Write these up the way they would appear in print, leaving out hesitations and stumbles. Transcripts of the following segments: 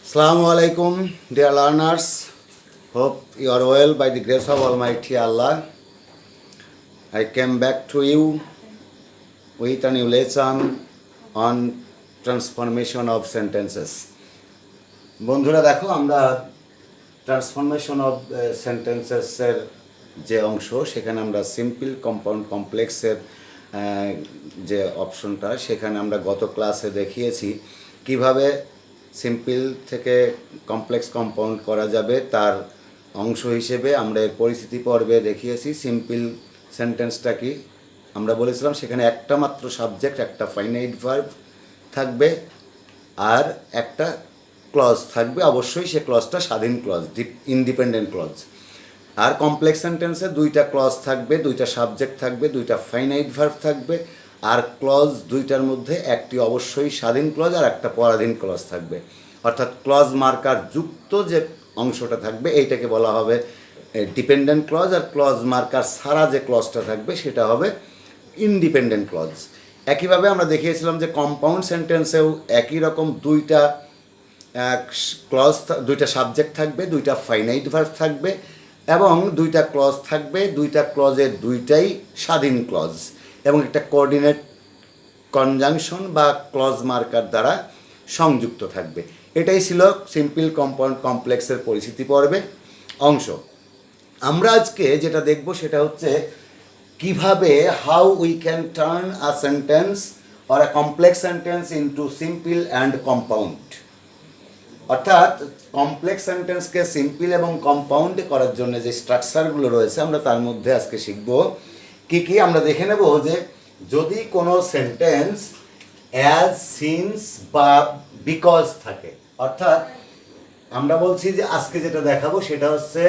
Assalamu alaikum, dear learners. Hope you are well by the grace of Almighty Allah. I came back to you with a new lesson on transformation of sentences. বন্ধুরা দেখো আমরা transformation of সেন্টেন্সেসের যে অংশ সেখানে আমরা simple compound কমপ্লেক্সের যে অপশনটা সেখানে আমরা গত ক্লাসে দেখিয়েছি কিভাবে সিম্পল থেকে কমপ্লেক্স কম্পাউন্ড করা যাবে তার অংশ হিসেবে আমরা এর পরিস্থিতি পর্বে দেখিয়েছি সিম্পল সেন্টেন্সটা কি আমরা বলেছিলাম সেখানে একটা মাত্র সাবজেক্ট একটা ফাইনাইট ভার্ব থাকবে আর একটা ক্লজ থাকবে অবশ্যই সে ক্লজটা স্বাধীন ক্লজ ইন্ডিপেন্ডেন্ট ক্লজ আর কমপ্লেক্স সেন্টেন্সে দুইটা ক্লজ থাকবে দুইটা সাবজেক্ট থাকবে দুইটা ফাইনাইট ভার্ব থাকবে আর ক্লজ দুইটার মধ্যে একটি অবশ্যই স্বাধীন ক্লজ আর একটা পরাধীন ক্লজ থাকবে অর্থাৎ ক্লজ মার্কার যুক্ত যে অংশটা থাকবে এইটাকে বলা হবে ডিপেন্ডেন্ট ক্লজ আর ক্লজ মার্কার ছাড়া যে ক্লজটা থাকবে সেটা হবে ইন্ডিপেন্ডেন্ট ক্লজ একইভাবে আমরা দেখিয়েছিলাম যে কম্পাউন্ড সেন্টেন্সেও একই রকম দুইটা ক্লজ দুইটা সাবজেক্ট থাকবে দুইটা ফাইনাইট ভার্ব থাকবে এবং দুইটা ক্লজ থাকবে দুইটা ক্লজের দুইটাই স্বাধীন ক্লজ এবং একটা কোঅর্ডিনেট কনজাংশন বা ক্লজ মার্কার দ্বারা সংযুক্ত থাকবে এটাই ছিল সিম্পল কম্পাউন্ড কমপ্লেক্সের পরিস্থিতি পর্বে অংশ আমরা আজকে যেটা দেখব সেটা হচ্ছে কিভাবে how we can turn a sentence or a complex sentence into simple and compound অর্থাৎ কমপ্লেক্স সেন্টেন্সকে সিম্পল এবং কম্পাউন্ড করার জন্য যে স্ট্রাকচারগুলো রয়েছে আমরা তার মধ্যে আজকে শিখব কি আমরা দেখে নেব যে যদি কোনো সেন্টেন্স অ্যাজ সিন্স বা বিকজ থাকে অর্থাৎ আমরা বলছি যে আজকে যেটা দেখাবো সেটা হচ্ছে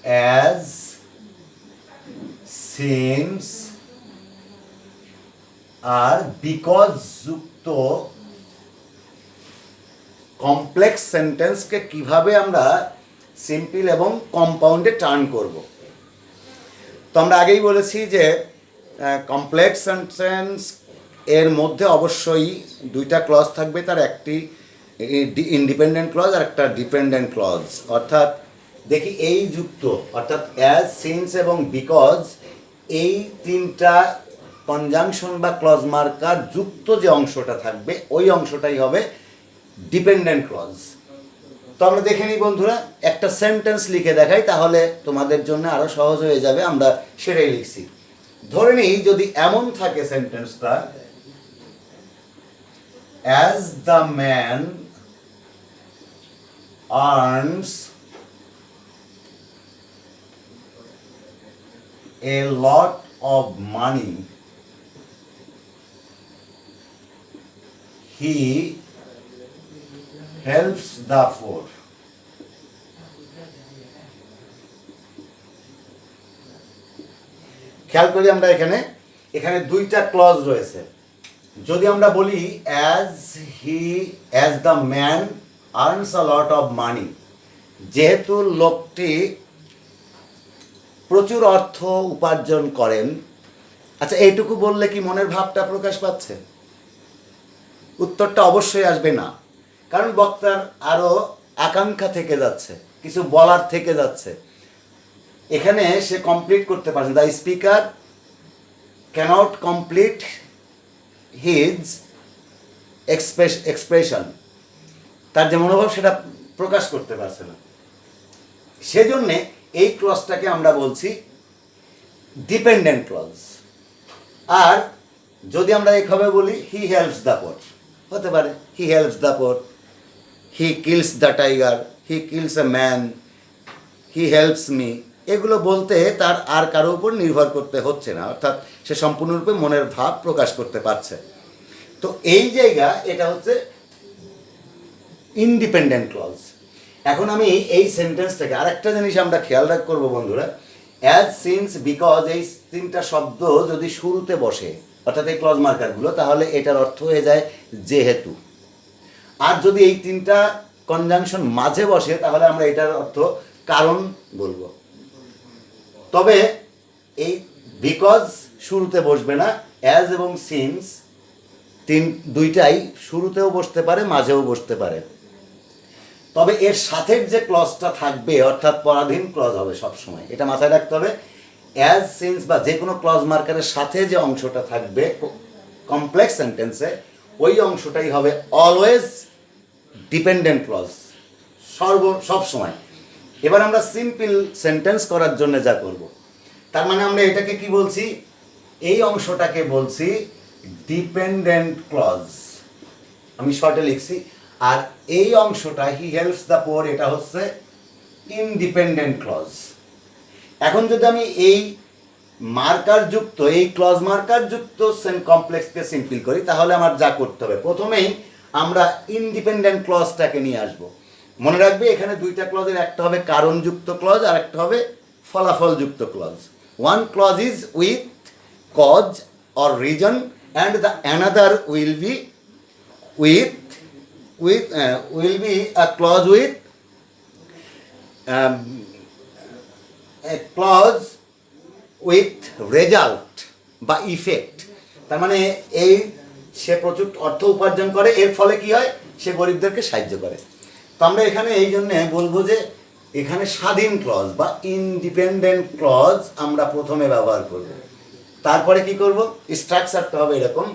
অ্যাজ সিন্স আর বিকজ যুক্ত কমপ্লেক্স সেন্টেন্সকে কিভাবে আমরা সিম্পল এবং কম্পাউন্ডে টার্ন করব তো আমরা আগেই বলেছি যে কমপ্লেক্স সেন্টেন্স এর মধ্যে অবশ্যই দুইটা ক্লজ থাকবে তার একটি ইন্ডিপেন্ডেন্ট ক্লজ আর একটা ডিপেন্ডেন্ট ক্লজ অর্থাৎ দেখি এই যুক্ত অর্থাৎ অ্যাজ সিন্স এবং বিকজ এই তিনটা কনজাংশন বা ক্লজ মার্কার যুক্ত যে অংশটা থাকবে ওই অংশটাই হবে ডিপেন্ডেন্ট ক্লজ তো আমরা দেখে নিই বন্ধুরা একটা সেন্টেন্স লিখে দেখাই তাহলে তোমাদের জন্য আরো সহজ হয়ে যাবে আমরা সেটাই লিখছি ধরে নিই যদি এমন থাকে সেন্টেন্সটা as the man earns A lot of money he helps the poor খেয়াল করি আমরা এখানে দুইটা ক্লজ রয়েছে যদি আমরা বলি as the man earns a lot of money যেহেতু লোকটি প্রচুর অর্থ উপার্জন করেন আচ্ছা এইটুকু বললে কি মনের ভাবটা প্রকাশ পাচ্ছে উত্তরটা অবশ্যই আসবে না কারণ বক্তার আরো আকাঙ্ক্ষা থেকে যাচ্ছে কিছু বলার থেকে যাচ্ছে এখানে সে কমপ্লিট করতে পারছে the speaker cannot complete his expression তার যে মনোভাব সেটা প্রকাশ করতে পারছে না সেজন্যে এই ক্লজটাকে আমরা বলছি ডিপেন্ডেন্ট ক্লজ আর যদি আমরা এইভাবে বলি হি হেল্পস দ্য পোর হতে পারে he helps the poor he kills the tiger he kills a man he helps me এগুলো বলতে তার আর কারো উপর নির্ভর করতে হচ্ছে না অর্থাৎ সে সম্পূর্ণরূপে মনের ভাব প্রকাশ করতে পারছে তো এই জায়গা এটা হচ্ছে ইন্ডিপেন্ডেন্ট ক্লজ এখন আমি এই সেন্টেন্সটাকে আরেকটা জিনিস আমরা খেয়াল করবো বন্ধুরা অ্যাজ সিন্স বিকজ এই তিনটা শব্দ যদি শুরুতে বসে অর্থাৎ এই ক্লজ মার্কারগুলো তাহলে এটার অর্থ হয়ে যায় যেহেতু আর যদি এই তিনটা কনজাংশন মাঝে বসে তাহলে আমরা এটার অর্থ কারণ বলবো তবে এই বিকজ শুরুতে বসবে না অ্যাজ এবং সিন্স দুইটাই শুরুতেও বসতে পারে মাঝেও বসতে পারে তবে এর সাথে যে ক্লজটা থাকবে অর্থাৎ পরাধীন ক্লজ হবে সবসময়, এটা মাথায় রাখতে হবে। অ্যাজ সিন্স বা যে কোনো ক্লজ মার্কারের সাথে যে অংশটা থাকবে কমপ্লেক্স সেন্টেন্সে, ওই অংশটাই হবে অলওয়েজ ডিপেন্ডেন্ট ক্লজ, সবসময়। এবার আমরা সিম্পল সেন্টেন্স করার জন্য যা করব, তার মানে আমরা এটাকে কি বলছি, এই অংশটাকে বলছি ডিপেন্ডেন্ট ক্লজ, আমি শর্টে লিখছি। আর এই অংশটা হি হেল্পস দ্য পোর, এটা হচ্ছে ইনডিপেন্ডেন্ট ক্লজ। এখন যদি আমি এই মার্কার যুক্ত, এই ক্লজ মার্কার যুক্ত কমপ্লেক্সকে সিম্পল করি, তাহলে আমার যা করতে হবে, প্রথমেই আমরা ইনডিপেন্ডেন্ট ক্লজটাকে নিয়ে আসব। মনে রাখবে এখানে দুইটা ক্লজের, একটা হবে কারণযুক্ত ক্লজ আর একটা হবে ফলাফলযুক্ত clause. One clause is with cause or reason and the another will be a clause with a clause with result বা ইফেক্ট। তার মানে এই সে প্রচুর অর্থ উপার্জন করে, এর ফলে কি হয়, সে গরিবদেরকে সাহায্য করে। তো আমরা এখানে এই জন্যে বলবো যে এখানে স্বাধীন ক্লজ বা ইনডিপেন্ডেন্ট ক্লজ আমরা প্রথমে ব্যবহার করব। তারপরে কি করব, স্ট্রাকচারটা হবে এরকম।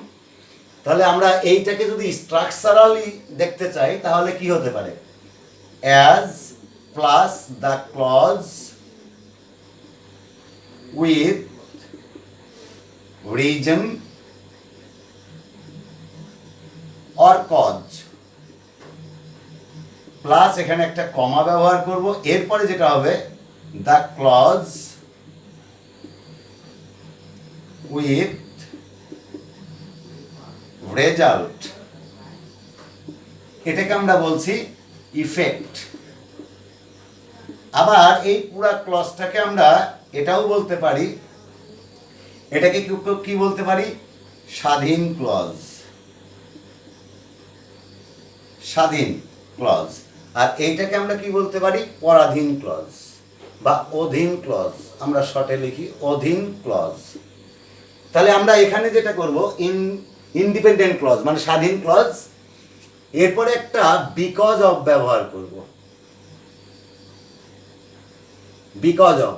তাহলে আমরা এইটাকে যদি স্ট্রাকচারালি দেখতে চাই তাহলে কি হতে পারে, as plus the clause with reason or cause, plus এখানে একটা কমা ব্যবহার করব। এরপরে যেটা হবে দ্য ক্লজ উইথ রেজাল্ট, এটাকে আমরা বলছি ইফেক্ট। আবার এই পুরা ক্লজটাকে আমরা এটাও বলতে পারি, এটাকে কি বলতে পারি, স্বাধীন ক্লজ, স্বাধীন ক্লজ। আর এইটাকে আমরা কি বলতে পারি, পরাধীন ক্লজ বা অধীন ক্লজ, আমরা শর্টে লিখি অধীন ক্লজ। তাহলে আমরা এখানে যেটা করব, ইনডিপেন্ডেন্ট ক্লজ মানে স্বাধীন ক্লজ, এরপরে একটা বিকজ অফ ব্যবহার করব। বিকজ অফ,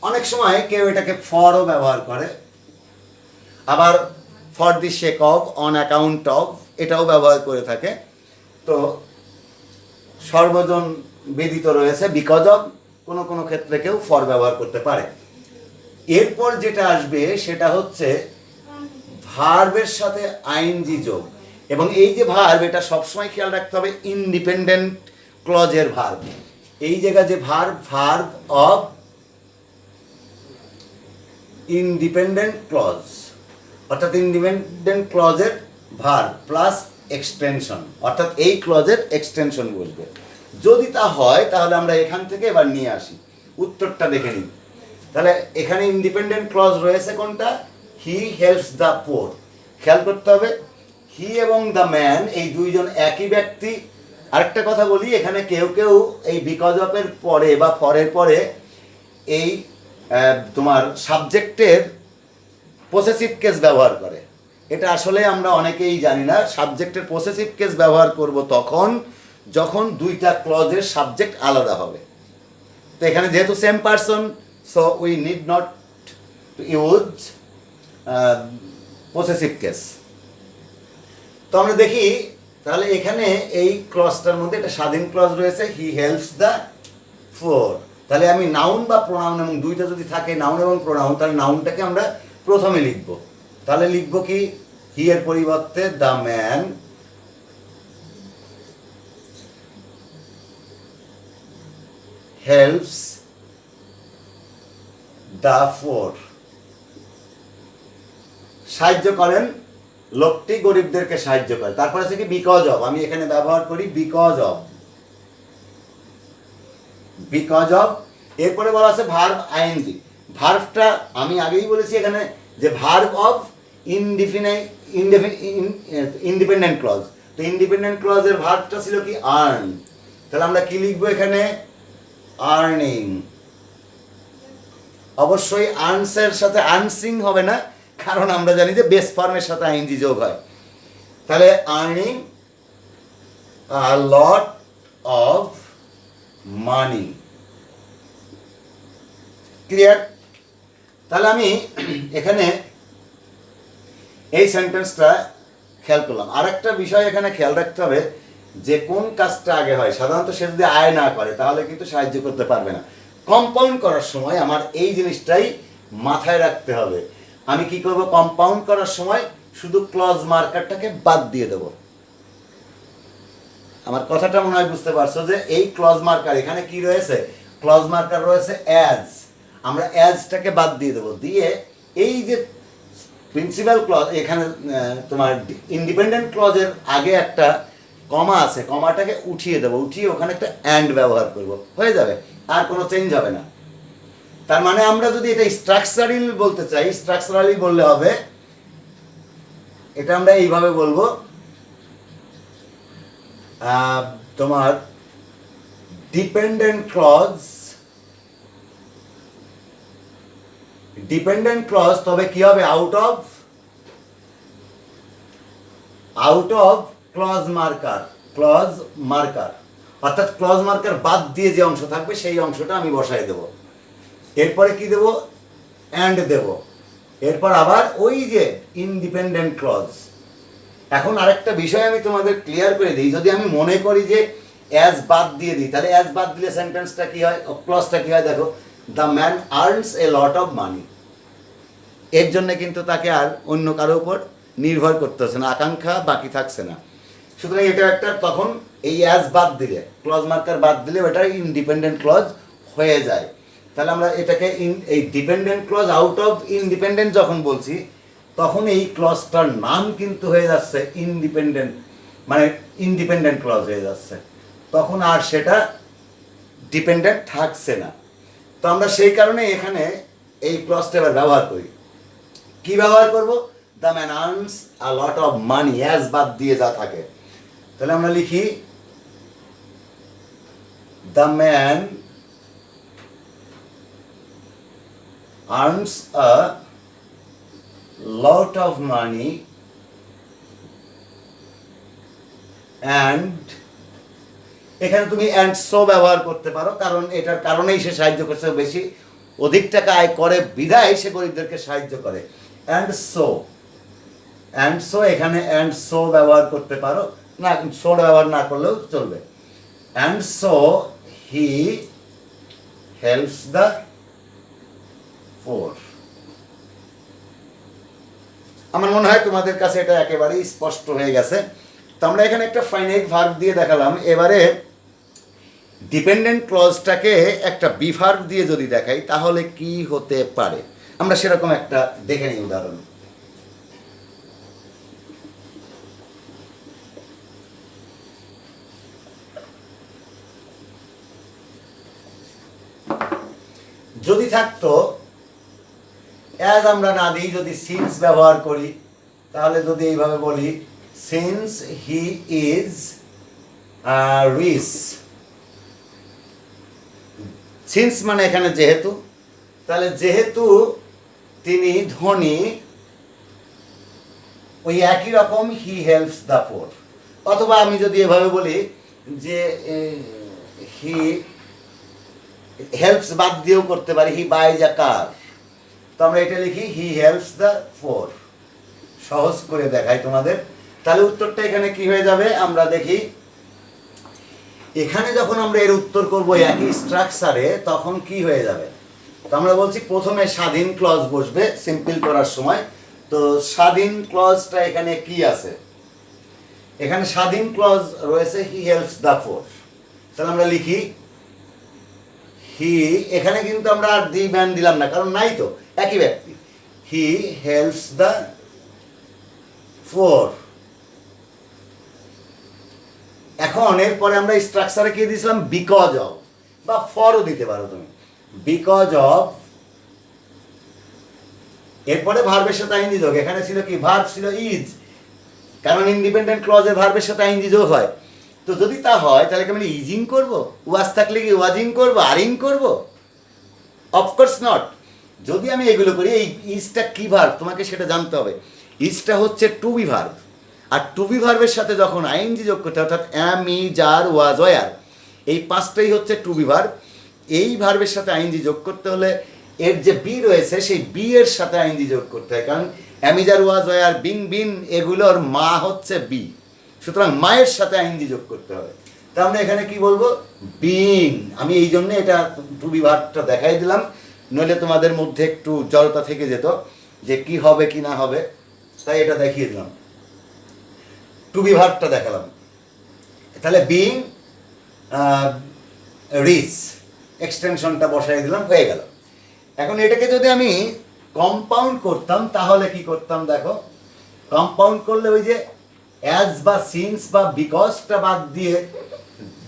অনেক সময় কেউ এটাকে ফরও ব্যবহার করে, আবার for the sake of, on account of, এটাও ব্যবহার করে থাকে। তো সর্বজন বিদিত রয়েছে বিকজ অফ, কোনো কোনো ক্ষেত্রে কেউ ফর ব্যবহার করতে পারে। এরপর যেটা আসবে সেটা হচ্ছে ভার্বের সাথে আইএনজি যোগ, এবং এই যে ভার্ব, এটা সবসময় খেয়াল রাখতে হবে ইনডিপেন্ডেন্ট ক্লজের ভার্ব। এই জায়গায় যে ভার্ব অফ ইনডিপেন্ডেন্ট ক্লজ, অর্থাৎ ইনডিপেন্ডেন্ট ক্লজের ভার্ব প্লাস এক্সটেনশন, অর্থাৎ এই ক্লজের এক্সটেনশন বসবে। যদি তা হয় তাহলে আমরা এখান থেকে এবার নিয়ে আসি, উত্তরটা দেখে নিই। তাহলে এখানে ইনডিপেন্ডেন্ট ক্লজ রয়েছে কোনটা, হি হেল্পস দ্য পোর। খেয়াল করতে হবে হি এবং দ্য ম্যান এই দুইজন একই ব্যক্তি। আরেকটা কথা বলি, এখানে কেউ কেউ এই বিকজ অফের পরে বা ফরের পরে এই তোমার সাবজেক্টের পসেসিভ কেস ব্যবহার করে। এটা আসলে আমরা অনেকেই জানি না। সাবজেক্টের পসেসিভ কেস ব্যবহার করব তখন যখন দুইটা ক্লজের সাবজেক্ট আলাদা হবে। তো এখানে যেহেতু same person, so we need not to use possessive case. তো আমরা দেখি তাহলে এখানে এই ক্লজটার মধ্যে একটা স্বাধীন ক্লজ রয়েছে, হি হেল্পস দ্য ফোর। তাহলে আমি নাউন বা প্রোনাউন, এবং দুইটা যদি থাকে নাউন এবং প্রোনাউন, তাহলে নাউনটাকে আমরা প্রথমে লিখব। তাহলে লিখব কি, হি এর পরিবর্তে the man helps the four, সাহায্য করেন, লোকটি গরিবদেরকে সাহায্য করে। তারপর আছে কি, বিকজ অফ, আমি এখানে ব্যবহার করি বিকজ অফ, বিকজ অফ। এরপরে বলা আছে ভার্ব আইএনজি। ভার্বটা আমি আগেই বলেছি এখানে যে ভার্ব অফ ইন্ডিপেন্ডেন্ট ক্লজ। তো ইন্ডিপেন্ডেন্ট ক্লজের ভার্বটা ছিল কি, আর্ন। তাহলে আমরা কি লিখবো এখানে, আর্নিং। অবশ্যই আর্নসের সাথে আর্নসিং হবে না, কারণ আমরা জানি যে বেস ফর্মের সাথে আইএনজি যোগ হয়। তাহলে earning lot of money. Clear? তাহলে আমি এখানে এই সেন্টেন্সটা খেয়াল করলাম। আরেকটা বিষয় এখানে খেয়াল রাখতে হবে যে কোন কাজটা আগে হয়। সাধারণত সে যদি আয় না করে তাহলে কিন্তু সাহায্য করতে পারবে না। কম্পাউন্ড করার সময় আমার এই জিনিসটাই মাথায় রাখতে হবে। আমি কি করব, কম্পাউন্ড করার সময় শুধু ক্লজ মার্কারটাকে বাদ দিয়ে দেব। আমার কথাটা মনে হয় বুঝতে পারছো যে এই ক্লজ মার্কার এখানে কি রয়েছে, ক্লজ মার্কার রয়েছে অ্যাজ, আমরা অ্যাজটাকে বাদ দিয়ে দেবো, দিয়ে এই যে প্রিন্সিপাল ক্লজ এখানে তোমার ইন্ডিপেন্ডেন্ট ক্লজের আগে একটা কমা আছে, কমাটাকে উঠিয়ে দেবো, উঠিয়ে ওখানে একটা অ্যান্ড ব্যবহার করব, হয়ে যাবে, আর কোনো চেঞ্জ হবে না। তার মানে আমরা যদি এটা স্ট্রাকচারালি বলতে চাই, স্ট্রাকচারালি বললে হবে, এটা আমরা এইভাবে বলবো, তোমার ডিপেন্ডেন্ট ক্লজ, তবে কি হবে, আউট অফ ক্লজ মার্কার, অর্থাৎ ক্লজ মার্কার বাদ দিয়ে যে অংশ থাকবে সেই অংশটা আমি বসাই দেব। এরপরে কি দেব, অ্যান্ড দেব, এরপর আবার ওই যে ইনডিপেন্ডেন্ট ক্লজ। এখন আরেকটা বিষয় আমি তোমাদের ক্লিয়ার করে দিই, যদি আমি মনে করি যে অ্যাজ বাদ দিয়ে দিই, তাহলে অ্যাজ বাদ দিলে সেন্টেন্সটা কি হয়, ক্লজটা কি হয়, দেখো, the man earns A lot of money. এর জন্য কিন্তু তাকে আর অন্য কারোর উপর নির্ভর করতে হচ্ছে না, আকাঙ্ক্ষা বাকি থাকছে না। সুতরাং এটা একটা, তখন এই অ্যাজ বাদ দিলে, ক্লজ মার্কার বাদ দিলে ওটা ইনডিপেন্ডেন্ট ক্লজ হয়ে যায়। তাহলে আমরা এটাকে এই dependent clause out of independent যখন বলছি, তখন এই ক্লজটার নাম কিন্তু হয়ে যাচ্ছে ইনডিপেন্ডেন্ট, মানে ইনডিপেন্ডেন্ট ক্লজ হয়ে যাচ্ছে, তখন আর সেটা ডিপেন্ডেন্ট থাকছে না। তো আমরা সেই কারণে এখানে এই ক্লজটা এবার ব্যবহার করি। কি ব্যবহার করব, the man earns a lot of money, as বাদ দিয়ে যা থাকে। তাহলে আমরা লিখি, the man earns a lot of money and, এখানে তুমি অ্যান্ড সো ব্যবহার করতে পারো, কারণ এটার কারণেই সে সাহায্য করছে, বেশি অধিক টাকা আয় করে বিধায় সে গরিবদেরকে সাহায্য করে। অ্যান্ড সো এখানে অ্যান্ড সো ব্যবহার করতে পারো, না সো ব্যবহার না করলেও চলবে। And so he helps the poor. আমার মনে হয় তোমাদের কাছে এটা একেবারেই স্পষ্ট হয়ে গেছে। তো আমরা এখানে একটা ফাইনাইট ভার্ব দিয়ে দেখালাম। এবারে ডিপেন্ডেন্ট ক্লজটাকে একটা বিভার্ব দিয়ে যদি দেখাই তাহলে কি হতে পারে, আমরা সেরকম একটা দেখে নিই উদাহরণ। যদি থাকতো অ্যাজ আমরা না দিই, যদি সিন্স ব্যবহার করি, তাহলে যদি এইভাবে বলি, since he is rich, since মানে এখানে যেহেতু, তাহলে যেহেতু তিনি ধনী, ওই একই রকম হি হেল্পস দ্য পোর। অথবা আমি যদি এভাবে বলি যে হি হেল্পস বাদ দিয়েও করতে পারি, হি বাইজ আ কার, তো আমরা এটা লিখি হি হেল্পস দ্য পোর। সহজ করে দেখাই তোমাদের, তাহলে উত্তরটা এখানে কি হয়ে যাবে আমরা দেখি। এখানে যখন আমরা এর উত্তর করব একই স্ট্রাকচারে, তখন কি হয়ে যাবে, তো আমরা বলছি প্রথমে স্বাধীন ক্লজ বসবে সিম্পল করার সময়। তো স্বাধীন ক্লজটা এখানে কি আছে, এখানে স্বাধীন ক্লজ রয়েছে হি হেল্পস দ্য পোর। তাহলে আমরা লিখি হি, এখানে কিন্তু আমরা আর দি ম্যান দিলাম না, কারণ নাই তো, একই ব্যক্তি, হি হেল্পস দ্য পোর। এখন এরপরে আমরা স্ট্রাকচারে কি দিয়েছিলাম, বিকজ অফ, বা ফরও দিতে পারো তুমি, বিকজ অফ, এরপরে ভার্বের সাথে আইনজি যোগ। এখানে ছিল কি, ভার্ব ছিল ইজ, কারণ ইন্ডিপেন্ডেন্ট ক্লজে ভার্বের সাথে আইনজি যোগ হয়। তো যদি তা হয় তাহলে কি আমি ইজিং করবো, ওয়াজ থাকলে কি ওয়াজিং করবো, আরিং করবো? Of course not. যদি আমি এগুলো করি, এই ইজটা কি ভার্ব তোমাকে সেটা জানতে হবে। ইজটা হচ্ছে টু বি ভার্ব, আর টু বি ভার্বের সাথে যখন আইএনজি যোগ করতে, অর্থাৎ অ্যাম, ইজ, আর, ওয়াজ, ওয়ার, এই 5টাই হচ্ছে টু বি ভার্ব। এই ভার্বের সাথে আইএনজি যোগ করতে হলে এর যে বি রয়েছে সেই বি এর সাথে আইএনজি যোগ করতে হয়, কারণ am is are was were being been এগুলোর মা হচ্ছে বি, সুতরাং মায়ের সাথে আইএনজি যোগ করতে হবে। তা আমরা এখানে কি বলবো, বিং। আমি এই জন্য এটা টু বি ভার্বটা দেখাই দিলাম, নইলে তোমাদের মধ্যে একটু জড়তা থেকে যেত যে কি হবে কি না হবে, তাই এটা দেখিয়ে দিলাম, টু বি ভার্বটা দেখালাম। তাহলে বিং রিচ এক্সটেনশনটা বসাই দিলাম, হয়ে গেল। এখন এটাকে যদি আমি কম্পাউন্ড করতাম তাহলে কি করতাম দেখো, কম্পাউন্ড করলে ওই যে অ্যাজ বা সিন্স বা বিকজটা বাদ দিয়ে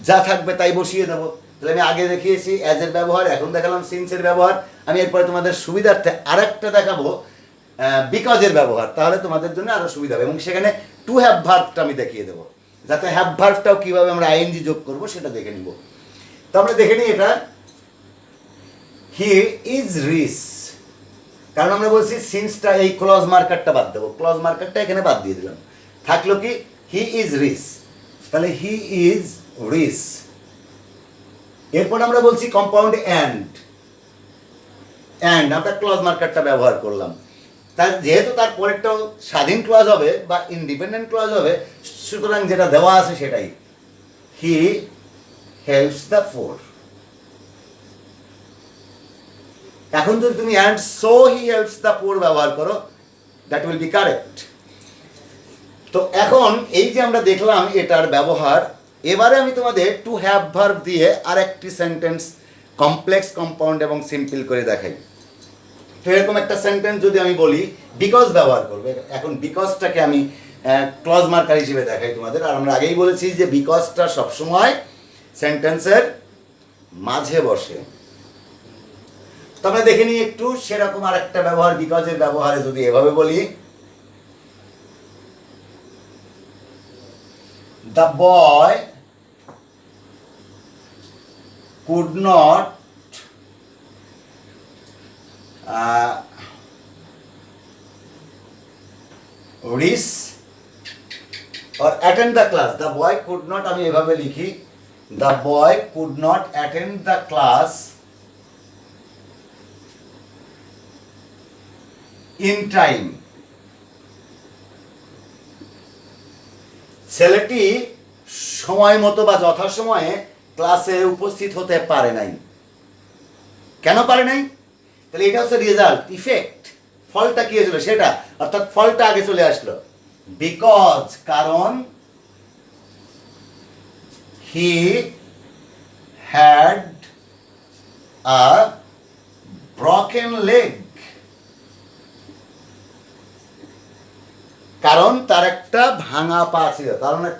যা থাকবে তাই বসিয়ে দেবো। তাহলে আমি আগে দেখিয়েছি অ্যাজের ব্যবহার, এখন দেখালাম সিন্সের ব্যবহার। আমি এরপরে তোমাদের সুবিধার্থে আরেকটা দেখাবো বিকজের ব্যবহার, তাহলে তোমাদের জন্য আরও সুবিধা হবে। এবং সেখানে টু হ্যাভ ভার্বটা আমি দেখিয়ে দেবো, যাতে হ্যাভ ভার্বটাও কীভাবে আমরা আইএনজি যোগ করবো সেটা দেখে নিব। তো আমরা দেখে নিই এটা, হি ইজ রিচ, কারণ আমরা বলছি সিন্সটা এই ক্লজ মার্কারটা বাদ দেবো, ক্লজ মার্কারটা এখানে বাদ দিয়ে দিলাম, থাকলো কি হি ইজ রিচ। তাহলে হি ইজ রিচ। এরপর আমরা বলছি কম্পাউন্ড অ্যান্ড, আমরা ক্লজ মার্কারটা ব্যবহার করলাম। তার যেহেতু তার পরেরটাও স্বাধীন ক্লজ হবে বা ইন্ডিপেন্ডেন্ট ক্লজ হবে, সুতরাং যেটা দেওয়া আছে সেটাই, হি হেল্পস দ্য পোর। এখন যদি তুমি and so he helps the poor ব্যবহার করো, দ্যাট উইল বি কারেক্ট। তো এখন এই যে আমরা দেখলাম এটার ব্যবহার, এবারে আমি তোমাদের টু হ্যাভ ভার্ব দিয়ে আরেকটি সেন্টেন্স কমপ্লেক্স, কম্পাউন্ড এবং সিম্পল করে দেখাই। তো এরকম একটা সেন্টেন্স যদি আমি বলি বিকজ ব্যবহার করবে, এখন বিকজটাকে আমি ক্লজ মার্কার হিসেবে দেখাই তোমাদের। আর আমরা আগেই বলেছি যে বিকজটা সবসময় সেন্টেন্সের মাঝে বসে। তো আমরা দেখে নিই একটু সেরকম আর একটা ব্যবহার বিকজের ব্যবহারে, যদি এভাবে বলি, the boy could not reach or attend the class. The boy could not, আমি এভাবে লিখি, the boy could not attend the class in time. ছেলেটি সময় মতো বা যথাসময়ে ক্লাসে উপস্থিত হতে পারে নাই। কেন পারে নাই? তাহলে এটা হচ্ছে রেজাল্ট, ইফেক্ট, ফলটা কি হয়েছিল সেটা, অর্থাৎ ফলটা আগে চলে আসলো। বিকজ, কারণ he had a broken leg, কারণ তার একটা ভাঙা পা ছিল,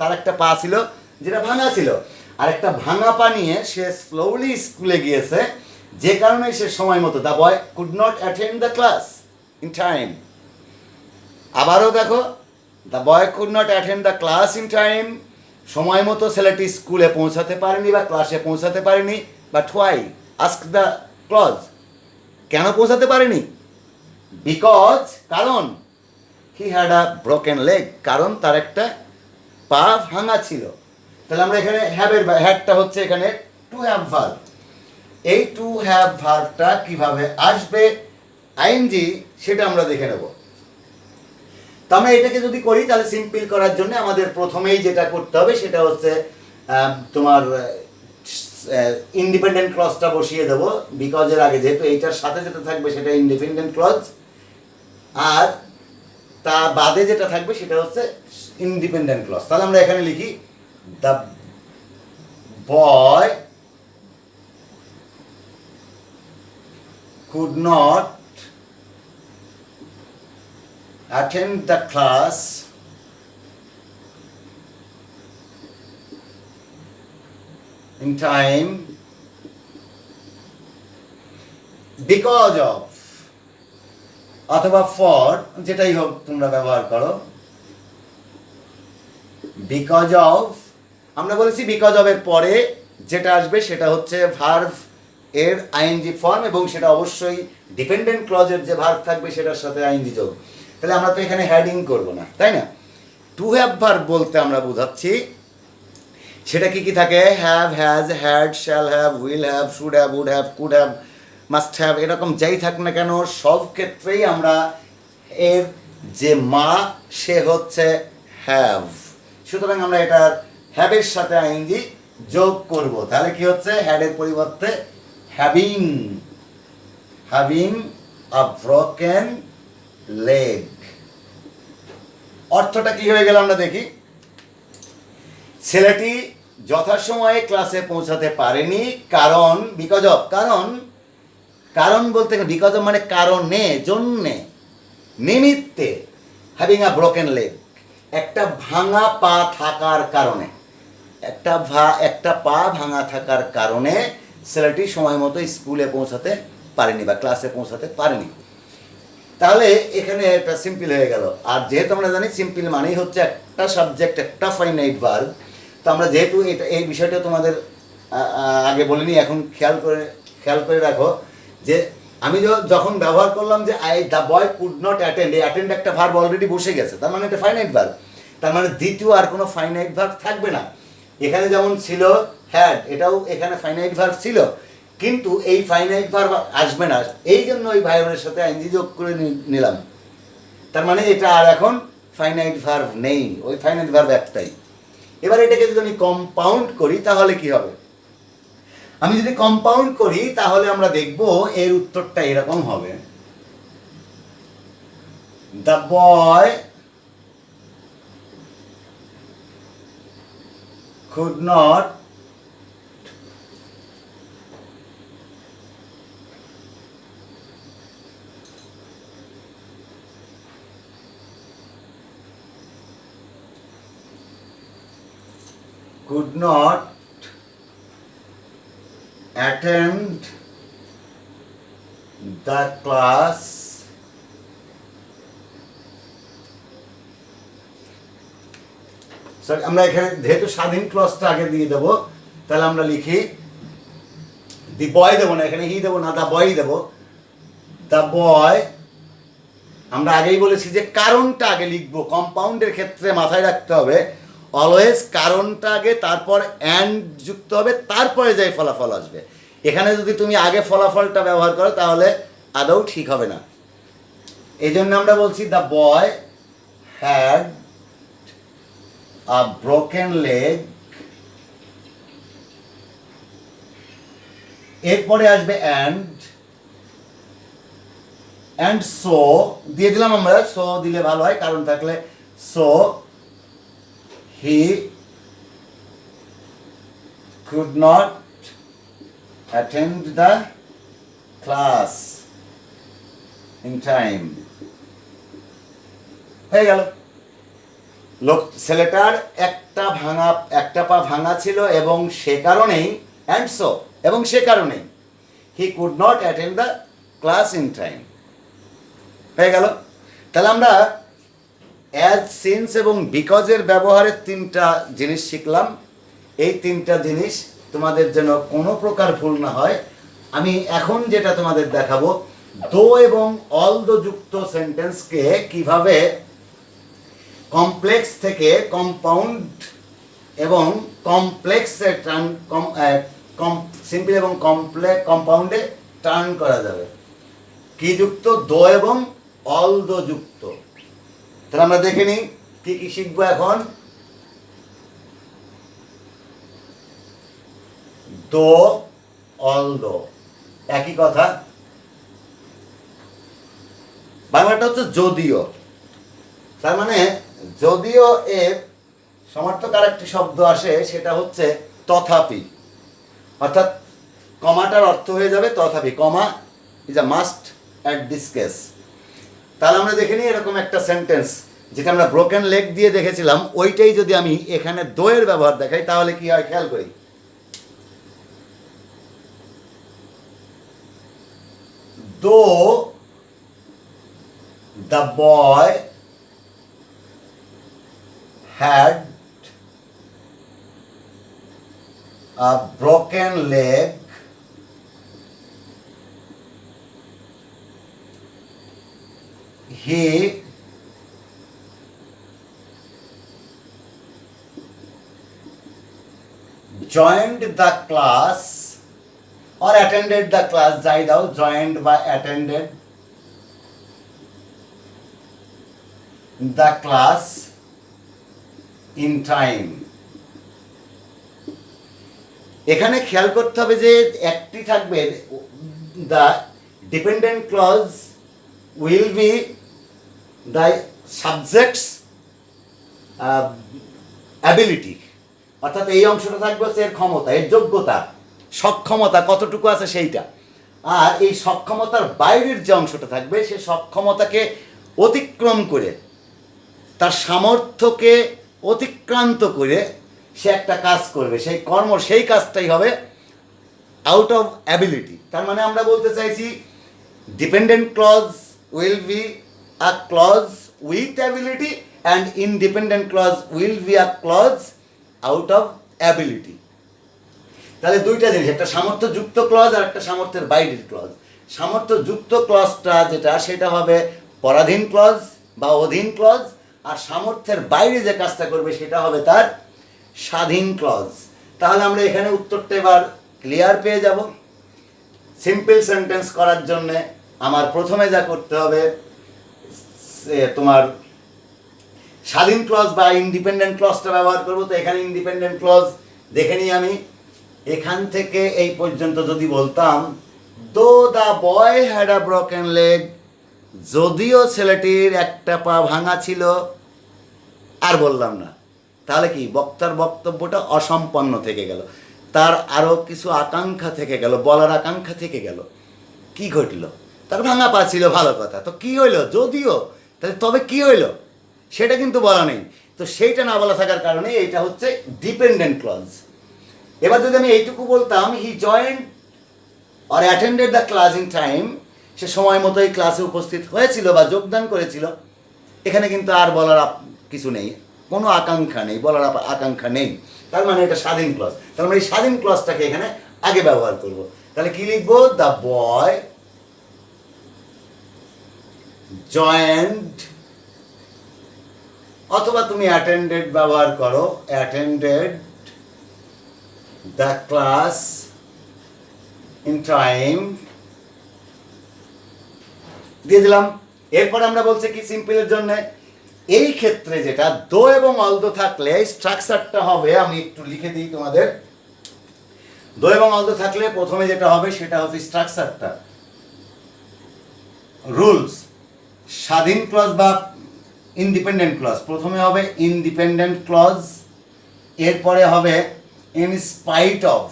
তার একটা পা ছিল যেটা ভাঙা ছিল, আর একটা ভাঙা পা নিয়ে সে স্লোলি স্কুলে গিয়েছে, যে কারণে সে সময় মতো, the boy could not attend the class in time. আবারও দেখো, the boy could not attend the class in time, সময় মতো ছেলেটি স্কুলে পৌঁছাতে পারেনি বা ক্লাসে পৌঁছাতে পারেনি। But why, ask the clause, কেন পৌঁছাতে পারেনি? বিকজ, কারণ he had a broken leg, কারণ তার একটা পা ভাঙা ছিল। তাহলে আমরা এখানে হ্যাভের হ্যাডটা হচ্ছে এখানে টু হ্যাভ ভার্ব। এই টু হ্যাভ ভার্বটা কিভাবে আসবে আইএনজি সেটা আমরা দেখে নেব। তো আমরা এটাকে যদি করি তাহলে সিম্পল করার জন্য আমাদের প্রথমেই যেটা করতে হবে সেটা হচ্ছে তোমার ইন্ডিপেন্ডেন্ট ক্লজটা বসিয়ে দেবো বিকজের আগে, যেহেতু এইটার সাথে যেটা থাকবে সেটা ইন্ডিপেন্ডেন্ট ক্লজ, আর তা বাদে যেটা থাকবে সেটা হচ্ছে ইন্ডিপেন্ডেন্ট ক্লজ। তাহলে আমরা এখানে লিখি, the boy could not attend the class in time because of, অথবা ফর, যেটাই হোক তোমরা ব্যবহার করো, বিকজ অফ। আমরা বলেছি বিকজ অফ এর পরে যেটা আসবে সেটা হচ্ছে ভার্ব এর আইএনজি ফর্ম, এবং সেটা অবশ্যই ডিপেন্ডেন্ট ক্লজের যে ভার্ব থাকবে সেটার সাথে আইএনজি যোগ। তাহলে আমরা তো এখানে হ্যাডিং করব না, তাই না? টু হ্যাভ ভার্ব বলতে আমরা বোঝাচ্ছি সেটা কি কি থাকে? Have, has, had, shall have, will have, should have, would have, could have, must have, এরকম যাই থাক না কেন সব ক্ষেত্রেই আমরা এর যে মা সে হচ্ছে হ্যাভ। সুতরাং আমরা এটার হ্যাভের সাথে আইএনজি যোগ করব। তাহলে কি হচ্ছে? হ্যাডের পরিবর্তে having, having a broken leg. অর্থটা কি হয়ে গেল আমরা দেখি। ছেলেটি যথাসময়ে ক্লাসে পৌঁছাতে পারেনি কারণ, বিকজ অফ, কারণ বলতে বিকজ অফ মানে কারণে, জন্যে, নিমিত্তে, হ্যাভিং আ ব্রোকেন লেগ, একটা ভাঙা পা থাকার কারণে, একটা পা ভাঙা থাকার কারণে ছেলেটি সময় মতো স্কুলে পৌঁছাতে পারেনি বা ক্লাসে পৌঁছাতে পারেনি। তাহলে এখানে একটা সিম্পল হয়ে গেল। আর যেহেতু আমরা জানি সিম্পল মানেই হচ্ছে একটা সাবজেক্ট, একটা ফাইনাইট ভার্ব, তো আমরা যেহেতু এই বিষয়টা তোমাদের আগে বলিনি, এখন খেয়াল করে রাখো যে আমি যখন ব্যবহার করলাম যে the boy could not attend, এই অ্যাটেন্ড একটা ভার্ব অলরেডি বসে গেছে, তার মানে এটা ফাইনাইট ভার্ব, তার মানে দ্বিতীয় আর কোনো ফাইনাইট ভার্ব থাকবে না। এখানে যেমন ছিল হ্যাড, এটাও এখানে ফাইনাইট ভার্ব ছিল, কিন্তু এই ফাইনাইট ভার্ব আসবে না, এই জন্য ওই ভার্বের সাথে আইনজি যোগ করে নিলাম। তার মানে এটা আর এখন ফাইনাইট ভার্ব নেই, ওই ফাইনাইট ভার্ব একটাই। এবার এটাকে যদি আমি কম্পাউন্ড করি তাহলে কি হবে? আমি যদি কম্পাউন্ড করি তাহলে আমরা দেখব এর উত্তরটা এরকম হবে, the boy could not attend the class sorry, আমরা এখানে যেহেতু স্বাধীন ক্লজটা আগে দিয়ে দেবো, তাহলে আমরা লিখি দি বয় দেবো না, এখানে হি দেবো না, দ্য বয় দেবো। দ্য বয়, আমরা আগেই বলেছি যে কারণটা আগে লিখবো, কম্পাউন্ডের ক্ষেত্রে মাথায় রাখতে হবে অলওয়েজ কারণটা আগে, তারপর অ্যান্ড যুক্ত হবে, তারপরে যাই ফলাফল আসবে। এখানে যদি তুমি আগে ফলাফলটা ব্যবহার করো তাহলে আদৌ ঠিক হবে না। এই জন্য আমরা বলছি the boy had a broken leg, এরপরে আসবে অ্যান্ড সো দিয়ে দিলাম আমরা, সো দিলে ভালো হয় কারণ থাকলে। So he could not attend the class in time. হয়ে গেল। ছেলেটার একটা পা ভাঙা ছিল এবং সে কারণেই, অ্যান্ড সো, এবং সে কারণেই he could not attend the class in time. হয়ে গেল। তাহলে আমরা অ্যাজ, সিন্স এবং বিকজের ব্যবহারের তিনটা জিনিস শিখলাম। এই তিনটা জিনিস তোমাদের যেন কোনো প্রকার ভুল না হয়, আমি এখন যেটা তোমাদের দেখাবো, দো এবং অল দো যুক্ত সেন্টেন্সকে কিভাবে কমপ্লেক্স থেকে কম্পাউন্ড এবং কমপ্লেক্সে সিম্পল এবং কম্পাউন্ডে টার্ন করা যাবে। কি যুক্ত? দো এবং অল দো যুক্ত। তাহলে আমরা দেখে নিই কি কি শিখবো এখন। দো, অল দো একই কথা, বাংলাটা হচ্ছে যদিও। তার মানে যদিও এর সমার্থক আর একটি শব্দ আসে, সেটা হচ্ছে তথাপি, অর্থাৎ কমাটার অর্থ হয়ে যাবে তথাপি, comma is a must at this case. তাহলে আমরা দেখে নিই এরকম একটা সেন্টেন্স যেটা আমরা ব্রোকেন লেগ দিয়ে দেখেছিলাম, ওইটাই যদি আমি এখানে দোয়ের ব্যবহার দেখাই তাহলে কি হয় খেয়াল করি। Though the boy had a broken leg, he joined the class or attended the class, যাই দাও, joined বা attended the class in time. এখানে খেয়াল করতে হবে যে একটি থাকবে, the dependent clause will be the subject's ability, অর্থাৎ এই অংশটা থাকবে এর ক্ষমতা, এর যোগ্যতা, সক্ষমতা কতটুকু আছে সেইটা। আর এই সক্ষমতার বাইরের যে অংশটা থাকবে সে সক্ষমতাকে অতিক্রম করে, তার সামর্থ্যকে অতিক্রান্ত করে সে একটা কাজ করবে, সেই কর্ম, সেই কাজটাই হবে আউট অফ অ্যাবিলিটি। তার মানে আমরা বলতে চাইছি dependent clause will be a clause with ability and independent clause will be a clause out of ability. তাহলে দুইটা জিনিস, একটা সামর্থ্যযুক্ত ক্লজ আর একটা সামর্থ্যের বাইরের ক্লজ। সামর্থ্যযুক্ত ক্লজটা যেটা, সেটা হবে পরাধীন ক্লজ বা অধীন ক্লজ, আর সামর্থ্যের বাইরে যে কাজটা করবে সেটা হবে তার স্বাধীন ক্লজ। তাহলে আমরা এখানে উত্তরটা এবার ক্লিয়ার পেয়ে যাব। সিম্পল সেন্টেন্স করার জন্যে আমার প্রথমে যা করতে হবে, তোমার স্বাধীন ক্লজ বা ইন্ডিপেন্ডেন্ট ক্লজটা ব্যবহার করবো। তো এখানে ইন্ডিপেন্ডেন্ট ক্লজ দেখে নিই আমি। এখান থেকে এই পর্যন্ত যদি বলতাম দো the boy had a broken leg, যদিও ছেলেটির একটা পা ভাঙা ছিল, আর বললাম না, তাহলে কি বক্তার বক্তব্যটা অসম্পন্ন থেকে গেল, তার আরও কিছু আকাঙ্ক্ষা থেকে গেল, বলার আকাঙ্ক্ষা থেকে গেল। কি ঘটল? তার ভাঙা পা ছিল, ভালো কথা, তো কি হইল? যদিও, তাহলে তবে কি হইল সেটা কিন্তু বলা নেই। তো সেইটা না বলা থাকার কারণে এইটা হচ্ছে ডিপেন্ডেন্ট ক্লজ। এবার যদি আমি এইটুকু বলতাম he joined or attended the class in time, সে সময় মতো এই ক্লাসে উপস্থিত হয়েছিল বা যোগদান করেছিল, এখানে কিন্তু আর বলার কিছু নেই, কোনো আকাঙ্ক্ষা নেই, বলার আকাঙ্ক্ষা নেই। তার মানে এটা স্বাধীন ক্লজ। তার মানে এই স্বাধীন ক্লজটাকে এখানে আগে ব্যবহার করব। তাহলে কি লিখবো? দ্য বয় জয়েন্ট, অথবা তুমি অ্যাটেন্ডেড ব্যবহার করো, attended the class in time দিয়ে দিলাম। এরপরে আমরা বলছি কি সিম্পলের জন্য, এই ক্ষেত্রে যেটা দো এবং অলদো থাকলে স্ট্রাকচারটা হবে, আমি একটু লিখে দিই তোমাদের। দো এবং অলদো থাকলে প্রথমে যেটা হবে সেটা হচ্ছে স্ট্রাকচারটা, রুলস। স্বাধীন ক্লজ বা ইন্ডিপেন্ডেন্ট ক্লজ, প্রথমে হবে ইন্ডিপেন্ডেন্ট ক্লজ, এরপরে হবে in spite of,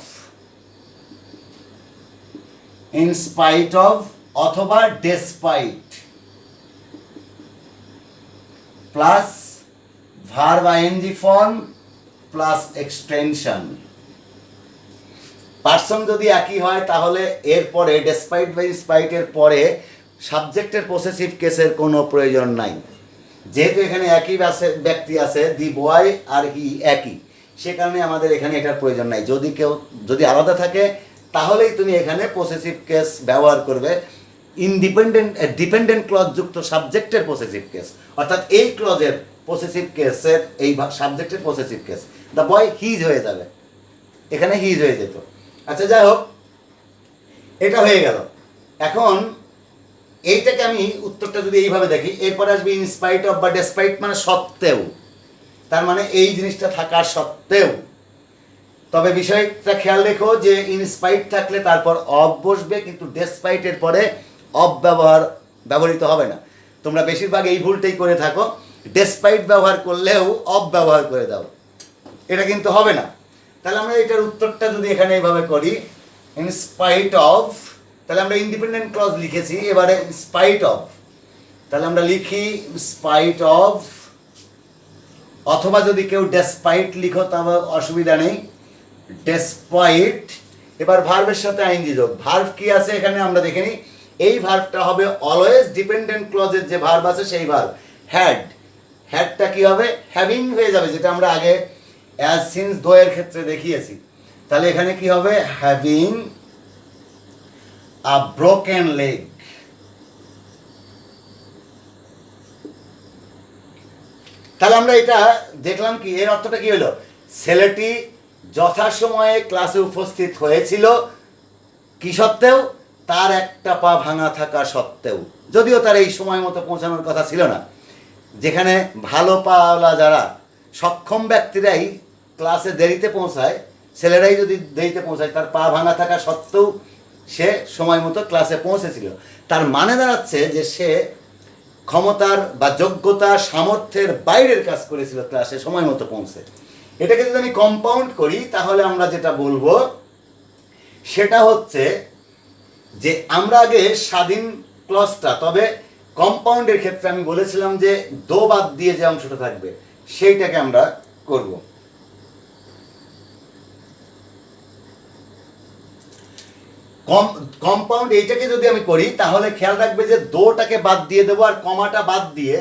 in spite of অথবা despite, plus verb ING form plus extension. Person যদি একই হয় তাহলে এরপরে ডেসপাইট বা স্পাইটের পরে সাবজেক্টের পসেসিভ কেসের কোনো প্রয়োজন নাই। যেহেতু এখানে একই ব্যক্তি আছে, দি বয় আর হি একই, সে কারণে আমাদের এখানে এটার প্রয়োজন নাই। যদি আলাদা থাকে তাহলেই তুমি এখানে পসেসিভ কেস ব্যবহার করবে, ডিপেন্ডেন্ট ক্লজ যুক্ত সাবজেক্টের পসেসিভ কেস, অর্থাৎ এই ক্লজের পসেসিভ কেসের এই সাবজেক্টের possessive case. The boy his হয়ে যাবে, এখানে হিজ হয়ে যেত। আচ্ছা, যাই হোক, এটা হয়ে গেল। এখন এইটাকে আমি উত্তরটা যদি এইভাবে দেখি, এরপরে আসবে ইনস্পাইট অফ বা ডেসপাইট, মানে সত্ত্বেও, তার মানে এই জিনিসটা থাকার সত্ত্বেও। তবে বিষয়টা খেয়াল রেখো যে ইনস্পাইট থাকলে তারপর অফ বসবে, কিন্তু ডেসপাইটের পরে অফ ব্যবহৃত হবে না। তোমরা বেশিরভাগ এই ভুলটাই করে থাকো, ডেসপাইট ব্যবহার করলেও অফ ব্যবহার করে দাও, এটা কিন্তু হবে না। তাহলে আমরা এটার উত্তরটা যদি এখানে এইভাবে করি, ইন স্পাইট অফ, তাহলে আমরা ইন্ডিপেন্ডেন্ট ক্লজ লিখেছি, এবারে স্পাইট অফ, তাহলে আমরা লিখি স্পাইট অফ, অথবা যদি কেউ ডেসপাইট লিখো তাহলে অসুবিধা নেই, ডেসপাইট। এবার ভার্বের সাথে আইএনজি যোগ। ভার্ব কি আছে এখানে আমরা দেখে নিই। এই ভার্বটা হবে অলওয়েজ ডিপেন্ডেন্ট ক্লজের যে ভার্ব আছে সেই ভার্ব। হ্যাড, হ্যাডটা কি হবে? হ্যাভিং হয়ে যাবে, যেটা আমরা আগে অ্যাজ সিন্স দো এর ক্ষেত্রে দেখিয়েছি। তাহলে এখানে কি হবে? Having a broken leg. তাহলে আমরা এটা দেখলাম কি, এর অর্থটা কি হলো? ছেলেটি যথাসময়ে ক্লাসে উপস্থিত হয়েছিল, কি সত্ত্বেও? তার একটা পা ভাঙা থাকা সত্ত্বেও, যদিও তার এই সময় মতো পৌঁছানোর কথা ছিল না। যেখানে ভালো পাওয়ালা যারা সক্ষম ব্যক্তিরাই ক্লাসে দেরিতে পৌঁছায়, ছেলেরাই যদি দেরিতে পৌঁছায়, তার পা ভাঙা থাকা সত্ত্বেও সে সময় মতো ক্লাসে পৌঁছেছিল। তার মানে দাঁড়াচ্ছে যে সে ক্ষমতার বা যোগ্যতা সামর্থ্যের বাইরের কাজ করেছিল ক্লাসে সময় মতো পৌঁছে। এটাকে যদি আমি কম্পাউন্ড করি তাহলে আমরা যেটা বলবো সেটা হচ্ছে যে আমরা আগে স্বাধীন ক্লজটা, তবে কম্পাউন্ডের ক্ষেত্রে আমি বলেছিলাম যে দো বাদ দিয়ে যে অংশটা থাকবে সেইটাকে আমরা করব। কম্পাউন্ড এইটাকে যদি আমি করি তাহলে খেয়াল রাখবে যে দোটাকে বাদ দিয়ে দেবো আর কমাটা বাদ দিয়ে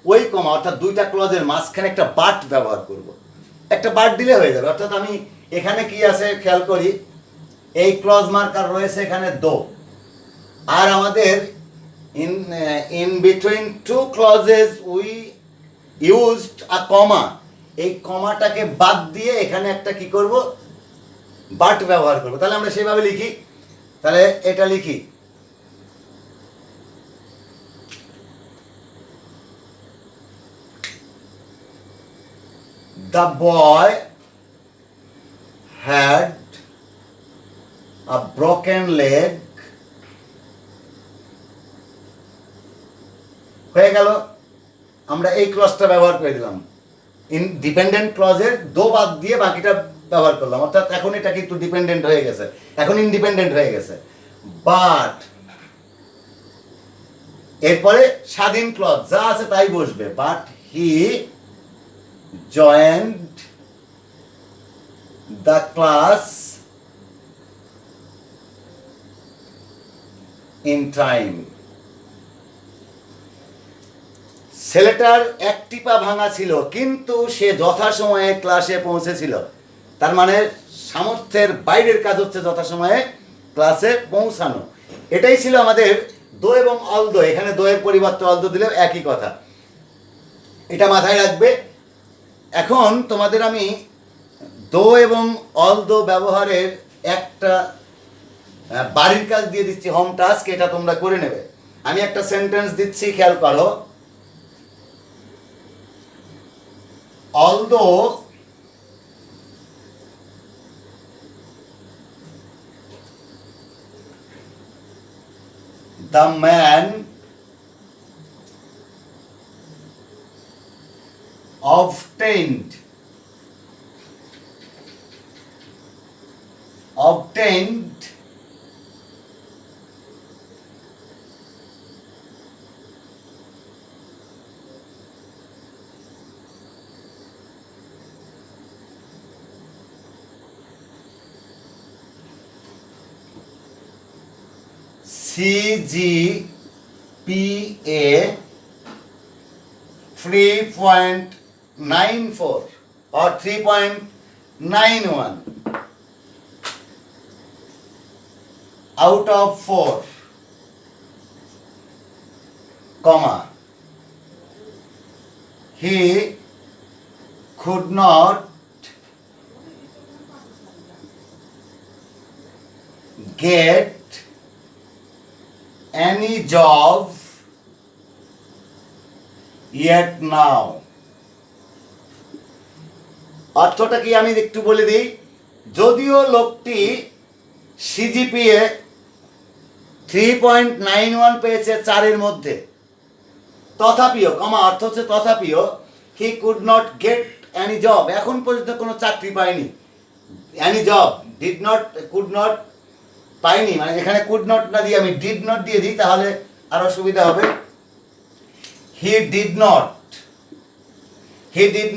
ওই কমা অর্থাৎ দুইটা ক্লজের মাঝখানে একটা বাট ব্যবহার করব। একটা বাট দিলে হয়ে যাবে। অর্থাৎ আমি এখানে কি আছে খেয়াল করি, এই ক্লজ মার্কার রয়েছে এখানে দো, আর আমাদের in between two clauses we used a comma. এই কমাটাকে বাদ দিয়ে এখানে একটা কি করব, বাট ব্যবহার করব। তাহলে আমরা সেইভাবে লিখি, তাহলে এটা লিখি, the boy had a broken leg। হয়ে গেল, আমরা এই ক্লজটা ব্যবহার করে দিলাম। ডিপেন্ডেন্ট ক্লজের দো বাদ দিয়ে বাকিটা ব্যবহার করলাম, অর্থাৎ এখন এটা কিন্তু ডিপেন্ডেন্ট হয়ে গেছে, এখন ইন্ডিপেন্ডেন্ট হয়ে গেছে। বাট এরপরে স্বাধীন ক্লজ যা আছে তাই বসবে। But he joined the class in time। ছেলেটার একটি পা ভাঙা ছিল কিন্তু সে যথাসময়ে ক্লাসে পৌঁছেছিল। তার মানে সামর্থ্যের বাইরের কাজ হচ্ছে যথাসময়ে ক্লাসে পৌঁছানো। এটাই ছিল আমাদের দো এবং অলদো। এখানে দো এর পরিবর্তে অলদো দিলেও একই কথা, এটা মাথায় রাখবে। এখন তোমাদের আমি দো এবং অলদো ব্যবহারের একটা বাড়ির কাজ দিয়ে দিচ্ছি, হোম টাস্ক, এটা তোমরা করে নেবে। আমি একটা সেন্টেন্স দিচ্ছি, খেয়াল করো। Although the man obtained CGPA 3.94 or 3.91 out of 4, comma, he could not get any job yet now। অর্থটা কি আমি একটু বলে দিই। যদিও লোকটি সিজিপিএ 3.91 পেয়েছে 4-এর মধ্যে, তথাপিও, কমা অর্থ হচ্ছে তথাপিও, he could not get any job, এখন পর্যন্ত কোনো চাকরি পায়নি। Any job, did not, could not পাইনি, মানে এখানে কুড নট না দিয়ে আমি ডিড নট দিয়ে দিই তাহলে আরো সুবিধা হবে। He did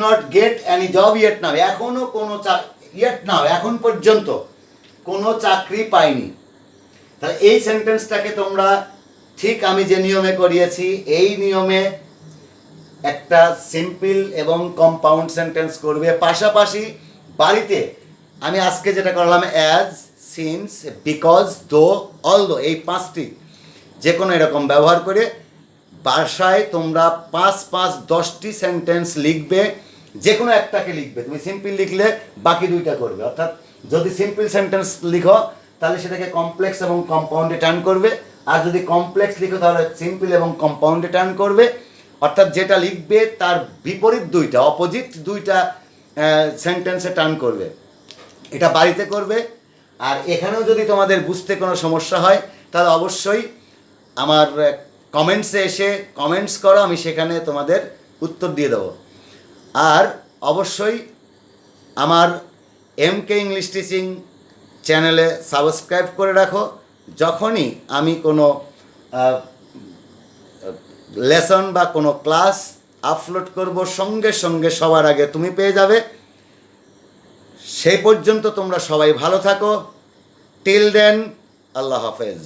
not get any job yet now, এখনো কোনো ইয়েট নাও, এখন পর্যন্ত কোনো চাকরি পাইনি। তাহলে এই সেন্টেন্সটাকে তোমরা ঠিক আমি যে নিয়মে করিয়েছি এই নিয়মে একটা সিম্পল এবং কম্পাউন্ড সেন্টেন্স করবে। পাশাপাশি বাড়িতে আমি আজকে যেটা করলাম অ্যাজ, সিন্স, বিকজ, দো, অলদো, এই 5টি যে কোনো এরকম ব্যবহার করে বাসায় তোমরা 5-5-10টি সেন্টেন্স লিখবে যে কোনো একটাকে লিখবে। তুমি সিম্পল লিখলে বাকি দুইটা করবে, অর্থাৎ যদি সিম্পল সেন্টেন্স লিখো তাহলে সেটাকে কমপ্লেক্স এবং কম্পাউন্ডে টার্ন করবে, আর যদি কমপ্লেক্স লিখো তাহলে সিম্পল এবং কম্পাউন্ডে টার্ন করবে। অর্থাৎ যেটা লিখবে তার বিপরীত দুইটা, অপোজিট দুইটা সেন্টেন্সে টার্ন করবে। এটা বাড়িতে করবে। আর এখানেও যদি তোমাদের বুঝতে কোনো সমস্যা হয় তাহলে অবশ্যই আমার কমেন্টসে এসে কমেন্টস করো, আমি সেখানে তোমাদের উত্তর দিয়ে দেবো। আর অবশ্যই আমার এমকে ইংলিশ টিচিং চ্যানেলে সাবস্ক্রাইব করে রাখো। যখনই আমি কোনো লেসন বা কোনো ক্লাস আপলোড করব সঙ্গে সঙ্গে সবার আগে তুমি পেয়ে যাবে। সেই পর্যন্ত তোমরা সবাই ভালো থাকো। টিল দেন, আল্লাহ হাফেজ।